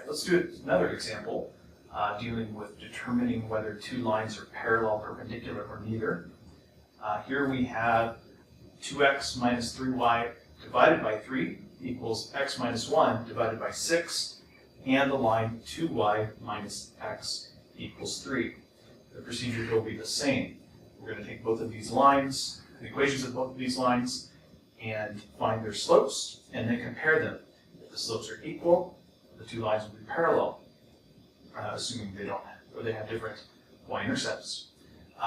let's do another example dealing with determining whether two lines are parallel, perpendicular, or neither. Here we have 2x minus 3y divided by 3 equals x minus 1 divided by 6, and the line 2y minus x equals 3. The procedure will be the same. We're going to take both of these lines, the equations of both of these lines, and find their slopes, and then compare them. If the slopes are equal, the two lines will be parallel, assuming they have different y-intercepts.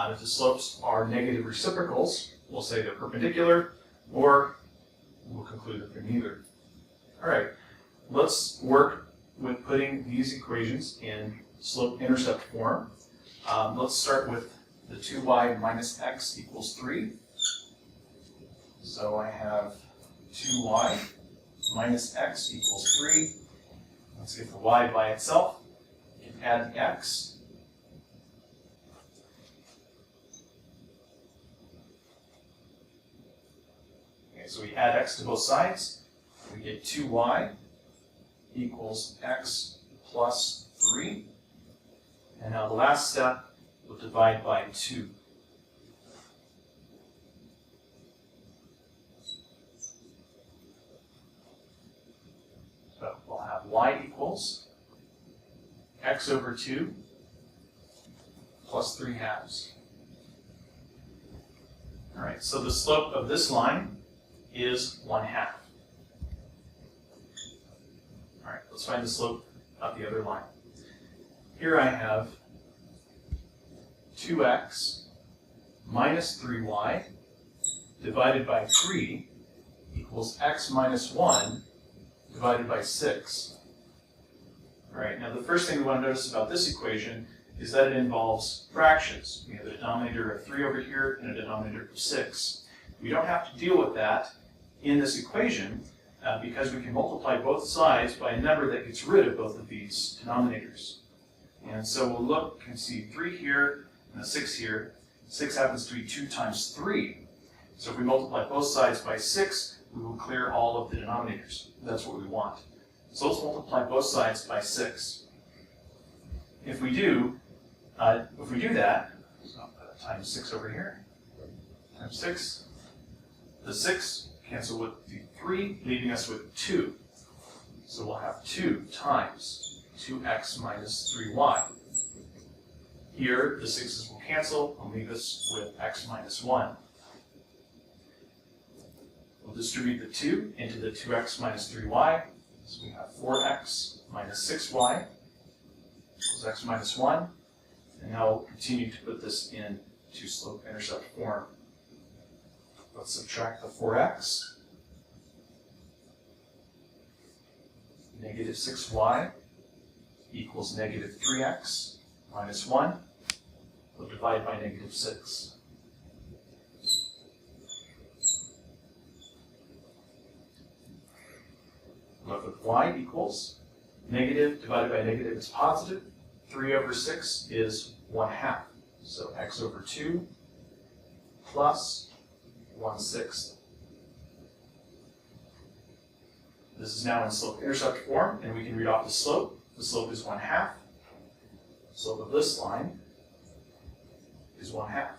If the slopes are negative reciprocals, we'll say they're perpendicular, or we'll conclude that they're neither. All right, let's work with putting these equations in slope-intercept form. Let's start with the 2y minus x equals 3. So I have 2y minus x equals 3. Let's get the y by itself. You can add the x. Okay, so we add x to both sides. We get 2y equals x plus 3. And now the last step, we'll divide by 2. So we'll have y equals x over 2 plus 3 halves. All right, so the slope of this line is 1/2. All right, let's find the slope of the other line. Here I have 2x minus 3y divided by 3 equals x minus 1 divided by 6. All right, now the first thing we want to notice about this equation is that it involves fractions. We have a denominator of 3 over here and a denominator of 6. We don't have to deal with that in this equation because we can multiply both sides by a number that gets rid of both of these denominators. And so we'll look and see 3 here and a 6 here. 6 happens to be 2 times 3. So if we multiply both sides by 6, we will clear all of the denominators. That's what we want. So let's multiply both sides by 6. If we do that, so I'll put times 6 over here, times 6, the 6 cancel with the 3, leaving us with 2. So we'll have 2 times 2x minus 3y. Here, the 6's will cancel and leave us with x minus 1. We'll distribute the 2 into the 2x minus 3y. So we have 4x minus 6y equals x minus 1. And now we'll continue to put this into slope-intercept form. Let's subtract the 4x. Negative 6y equals negative 3x minus 1. We'll divide by negative 6. Left with y equals negative divided by negative is positive. 3 over 6 is 1/2. So x over 2 plus 1/6. This is now in slope-intercept form, and we can read off the slope. The slope is 1/2. The slope of this line is 1/2.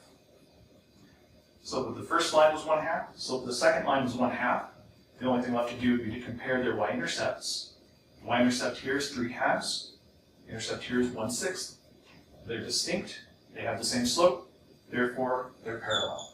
The slope of the first line was 1/2. The slope of the second line was 1/2. The only thing left to do would be to compare their y-intercepts. The y-intercept here is 3/2. The intercept here is 1/6. They're distinct. They have the same slope. Therefore, they're parallel.